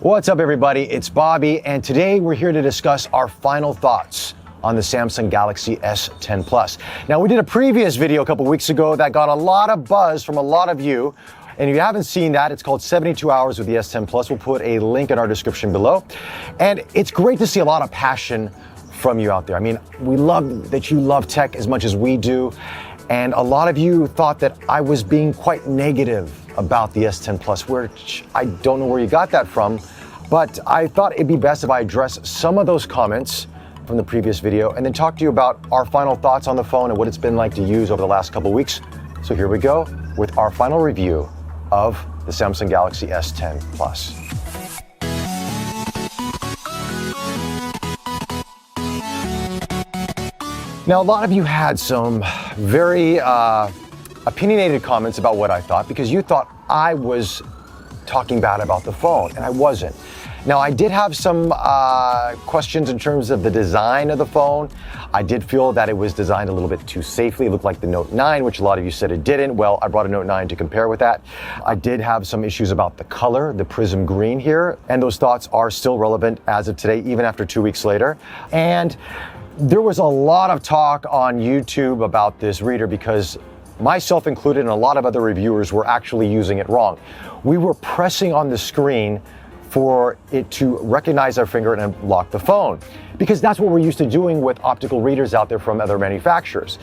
What's up, everybody? It's Bobby, and today we're here to discuss our final thoughts on the Samsung Galaxy S10 Plus. Now, we did a previous video a couple weeks ago that got a lot of buzz from a lot of you, and if you haven't seen that, it's called 72 Hours with the S10 Plus. We'll put a link in our description below. And it's great to see a lot of passion from you out there. I mean, we love that you love tech as much as we do, and a lot of you thought that I was being quite negative about the S10 Plus, which I don't know where you got that from, but I thought it'd be best if I address some of those comments from the previous video and then talk to you about our final thoughts on the phone and what it's been like to use over the last couple weeks. So here we go with our final review of the Samsung Galaxy S10 Plus. Now, a lot of you had some very opinionated comments about what I thought because you thought I was talking bad about the phone, and I wasn't. Now, I did have some questions in terms of the design of the phone. I did feel that it was designed a little bit too safely. It looked like the Note 9, which a lot of you said it didn't. Well, I brought a Note 9 to compare with that. I did have some issues about the color, the prism green here, and those thoughts are still relevant as of today, even after 2 weeks later. And there was a lot of talk on YouTube about this reader because myself included and a lot of other reviewers were actually using it wrong. We were pressing on the screen for it to recognize our finger and unlock the phone, because that's what we're used to doing with optical readers out there from other manufacturers.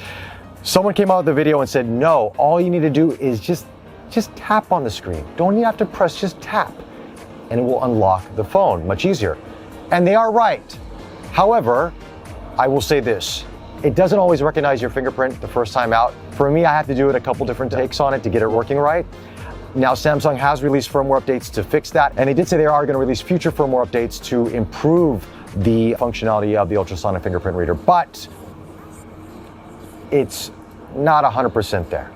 Someone came out with the video and said, no, all you need to do is just tap on the screen. Don't even have to press, just tap, and it will unlock the phone much easier. And they are right. However, I will say this, it doesn't always recognize your fingerprint the first time out. For me, I have to do it a couple different takes on it to get it working right. Now, Samsung has released firmware updates to fix that, and they did say they are going to release future firmware updates to improve the functionality of the ultrasonic fingerprint reader, but it's not 100% there.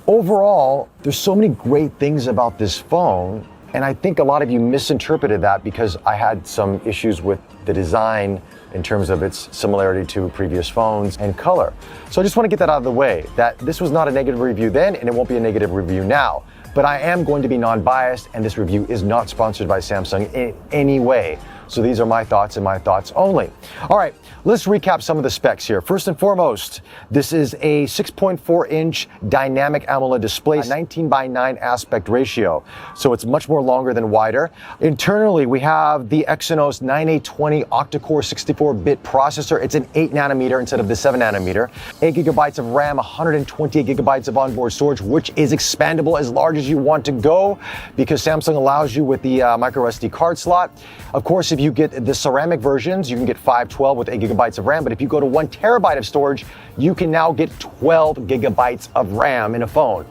Overall, there's so many great things about this phone, and I think a lot of you misinterpreted that because I had some issues with the design in terms of its similarity to previous phones and color. So I just want to get that out of the way, that this was not a negative review then, and it won't be a negative review now. But I am going to be non-biased, and this review is not sponsored by Samsung in any way. So these are my thoughts and my thoughts only. All right, let's recap some of the specs here. First and foremost, this is a 6.4-inch dynamic AMOLED display, a 19:9 aspect ratio. So it's much more longer than wider. Internally, we have the Exynos 9820 octa-core 64-bit processor. It's an 8 nanometer instead of the 7 nanometer. 8 gigabytes of RAM, 128 gigabytes of onboard storage, which is expandable as large as you want to go because Samsung allows you with the micro SD card slot. Of course, if you get the ceramic versions, you can get 512 with 8 gigabytes of RAM, but if you go to 1 terabyte of storage, you can now get 12 gigabytes of RAM in a phone.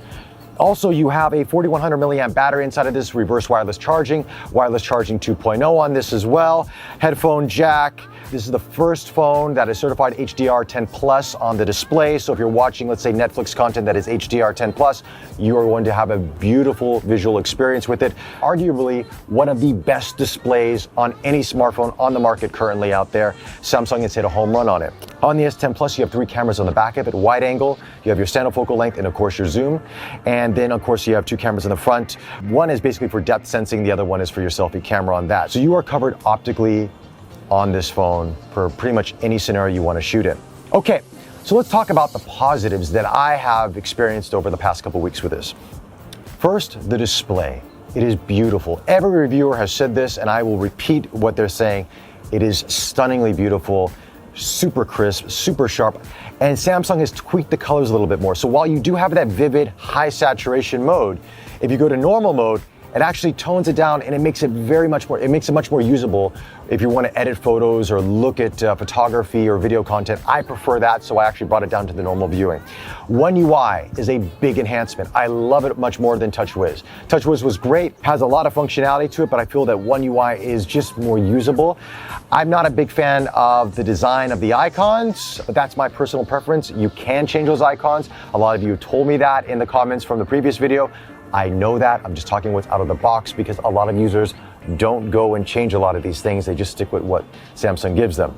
Also, you have a 4100 milliamp battery inside of this, reverse wireless charging 2.0 on this as well, headphone jack. This is the first phone that is certified HDR10 Plus on the display. So if you're watching, let's say, Netflix content that is HDR10 Plus, you are going to have a beautiful visual experience with it. Arguably one of the best displays on any smartphone on the market currently out there. Samsung has hit a home run on it. On the S10 Plus, you have 3 cameras on the back of it, wide angle, you have your standard focal length, and of course your zoom. And then of course you have 2 cameras in the front. One is basically for depth sensing, the other one is for your selfie camera on that. So you are covered optically on this phone for pretty much any scenario you want to shoot in. Okay, so let's talk about the positives that I have experienced over the past couple weeks with this. First, the display. It is beautiful. Every reviewer has said this, and I will repeat what they're saying. It is stunningly beautiful, super crisp, super sharp, and Samsung has tweaked the colors a little bit more. So while you do have that vivid high saturation mode, if you go to normal mode, it actually tones it down and it makes it much more usable if you want to edit photos or look at photography or video content. I prefer that, so I actually brought it down to the normal viewing. One UI is a big enhancement. I love it much more than TouchWiz. TouchWiz was great, has a lot of functionality to it, but I feel that One UI is just more usable. I'm not a big fan of the design of the icons, but that's my personal preference. You can change those icons. A lot of you told me that in the comments from the previous video. I know that. I'm just talking what's out of the box because a lot of users don't go and change a lot of these things. They just stick with what Samsung gives them.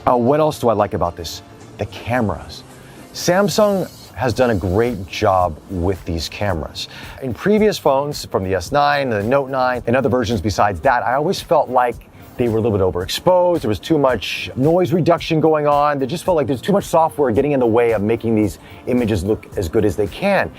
What else do I like about this? The cameras. Samsung has done a great job with these cameras. In previous phones, from the S9, the Note 9, and other versions besides that, I always felt like they were a little bit overexposed. There was too much noise reduction going on. They just felt like there's too much software getting in the way of making these images look as good as they can.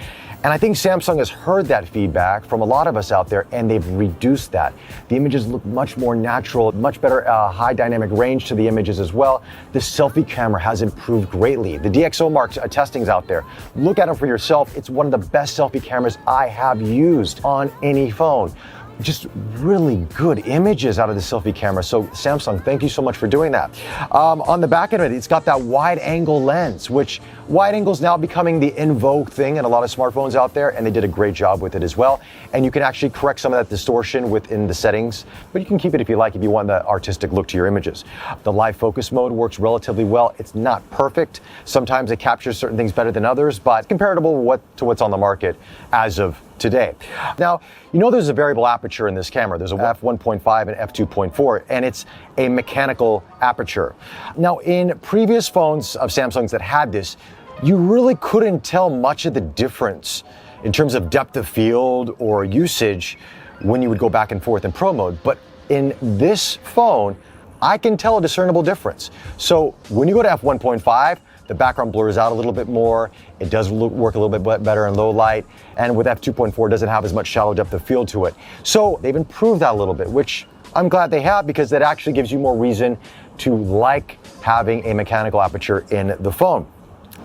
And I think Samsung has heard that feedback from a lot of us out there, and they've reduced that. The images look much more natural, much better high dynamic range to the images as well. The selfie camera has improved greatly. The DxOMark testings out there, look at them for yourself. It's one of the best selfie cameras I have used on any phone. Just really good images out of the selfie camera. So Samsung, thank you so much for doing that. On the back end of it, it's got that wide angle lens, which wide angle is now becoming the in vogue thing in a lot of smartphones out there, and they did a great job with it as well. And you can actually correct some of that distortion within the settings, but you can keep it if you like, if you want the artistic look to your images. The live focus mode works relatively well. It's not perfect. Sometimes it captures certain things better than others, but comparable to what's on the market as of today. Now, you know there's a variable aperture in this camera. There's a f1.5 and f2.4, and it's a mechanical aperture. Now, in previous phones of Samsung's that had this, you really couldn't tell much of the difference in terms of depth of field or usage when you would go back and forth in Pro mode. But in this phone, I can tell a discernible difference. So when you go to f1.5, the background blurs out a little bit more. It does work a little bit better in low light. And with f2.4, it doesn't have as much shallow depth of field to it. So they've improved that a little bit, which I'm glad they have, because that actually gives you more reason to like having a mechanical aperture in the phone.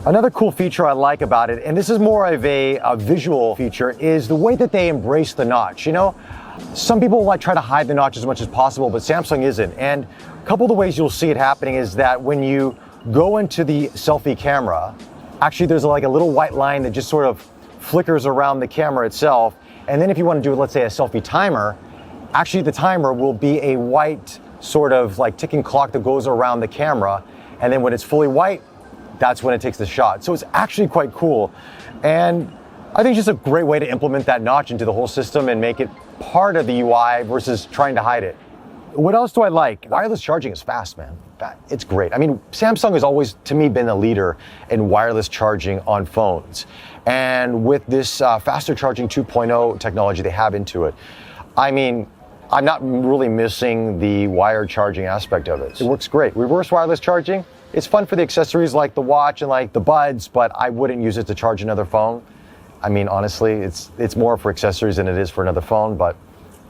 Another cool feature I like about it, and this is more of a visual feature, is the way that they embrace the notch. You know, some people like try to hide the notch as much as possible, but Samsung isn't. And a couple of the ways you'll see it happening is that when you go into the selfie camera, actually there's like a little white line that just sort of flickers around the camera itself. And then if you want to do, let's say, a selfie timer, actually the timer will be a white sort of like ticking clock that goes around the camera. And then when it's fully white, that's when it takes the shot. So it's actually quite cool. And I think it's just a great way to implement that notch into the whole system and make it part of the UI versus trying to hide it. What else do I like? Wireless charging is fast, man. It's great. I mean, Samsung has always, to me, been a leader in wireless charging on phones. And with this faster charging 2.0 technology they have into it, I mean, I'm not really missing the wired charging aspect of it. It works great. Reverse wireless charging, it's fun for the accessories like the watch and like the buds, but I wouldn't use it to charge another phone. I mean, honestly, it's more for accessories than it is for another phone, but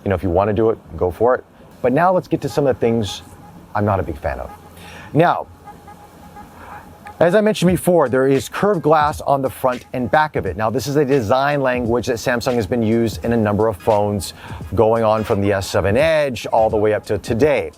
you know, if you want to do it, go for it. But now let's get to some of the things I'm not a big fan of. Now, as I mentioned before, there is curved glass on the front and back of it. Now, this is a design language that Samsung has been used in a number of phones, going on from the S7 Edge all the way up to today.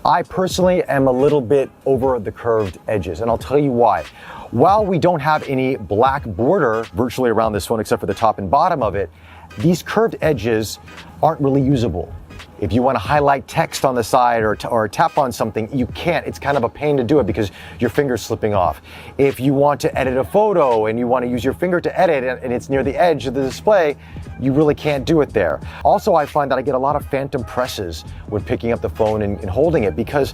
I personally am a little bit over the curved edges, and I'll tell you why. While we don't have any black border virtually around this phone except for the top and bottom of it, these curved edges aren't really usable. If you want to highlight text on the side or tap on something, you can't. It's kind of a pain to do it because your finger's slipping off. If you want to edit a photo and you want to use your finger to edit and it's near the edge of the display, you really can't do it there. Also, I find that I get a lot of phantom presses when picking up the phone and holding it because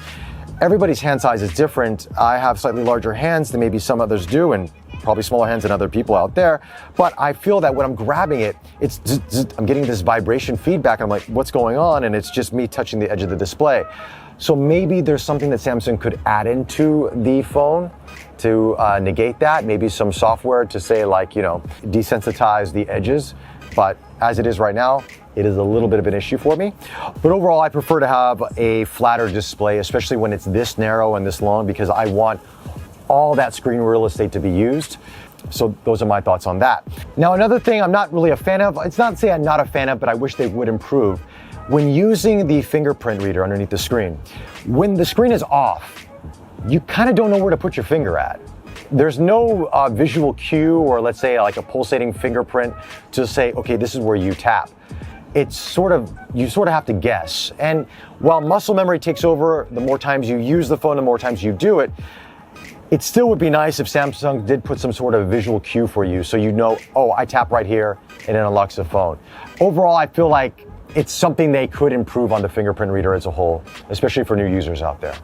everybody's hand size is different. I have slightly larger hands than maybe some others do, and probably smaller hands than other people out there. But I feel that when I'm grabbing it, it's I'm getting this vibration feedback. I'm like, what's going on? And it's just me touching the edge of the display. So maybe there's something that Samsung could add into the phone to negate that. Maybe some software to say, like, you know, desensitize the edges. But as it is right now, it is a little bit of an issue for me. But overall, I prefer to have a flatter display, especially when it's this narrow and this long, because I want all that screen real estate to be used. So those are my thoughts on that. Now, another thing I'm not really a fan of, it's not to say I'm not a fan of, but I wish they would improve. When using the fingerprint reader underneath the screen, when the screen is off, you kind of don't know where to put your finger at. There's no visual cue or, let's say, like a pulsating fingerprint to say, okay, this is where you tap. It's you sort of have to guess. And while muscle memory takes over, the more times you use the phone, the more times you do it, it still would be nice if Samsung did put some sort of visual cue for you so you know, oh, I tap right here and it unlocks the phone. Overall, I feel like it's something they could improve on the fingerprint reader as a whole, especially for new users out there.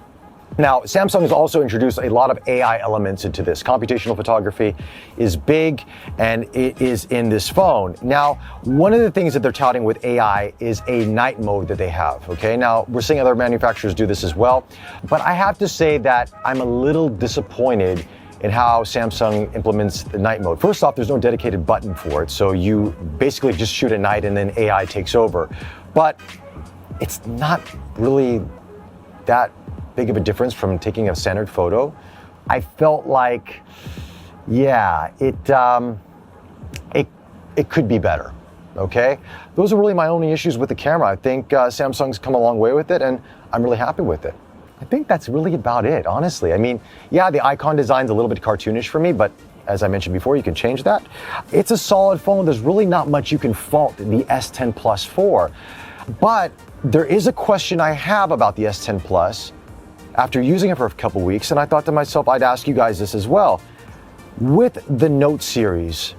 Now, Samsung has also introduced a lot of AI elements into this. Computational photography is big, and it is in this phone. Now, one of the things that they're touting with AI is a night mode that they have, okay? Now, we're seeing other manufacturers do this as well, but I have to say that I'm a little disappointed in how Samsung implements the night mode. First off, there's no dedicated button for it, so you basically just shoot at night and then AI takes over. But it's not really that big of a difference from taking a standard photo. I felt like, yeah, it could be better, okay? Those are really my only issues with the camera. I think Samsung's come a long way with it, and I'm really happy with it. I think that's really about it, honestly. I mean, yeah, the icon design's a little bit cartoonish for me, but as I mentioned before, you can change that. It's a solid phone. There's really not much you can fault the S10 Plus for. But there is a question I have about the S10 Plus after using it for a couple weeks, and I thought to myself, I'd ask you guys this as well. With the Note series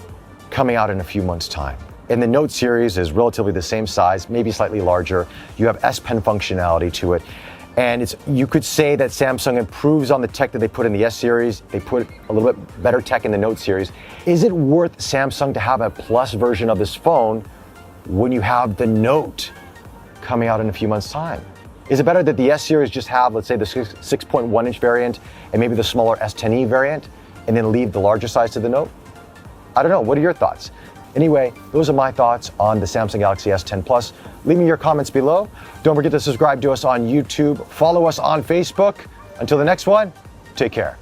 coming out in a few months' time, and the Note series is relatively the same size, maybe slightly larger, you have S Pen functionality to it, and you could say that Samsung improves on the tech that they put in the S series, they put a little bit better tech in the Note series. Is it worth Samsung to have a Plus version of this phone when you have the Note coming out in a few months' time? Is it better that the S series just have, let's say, the 6.1 inch variant and maybe the smaller S10e variant, and then leave the larger size to the Note? I don't know. What are your thoughts? Anyway, those are my thoughts on the Samsung Galaxy S10 Plus. Leave me your comments below. Don't forget to subscribe to us on YouTube. Follow us on Facebook. Until the next one, take care.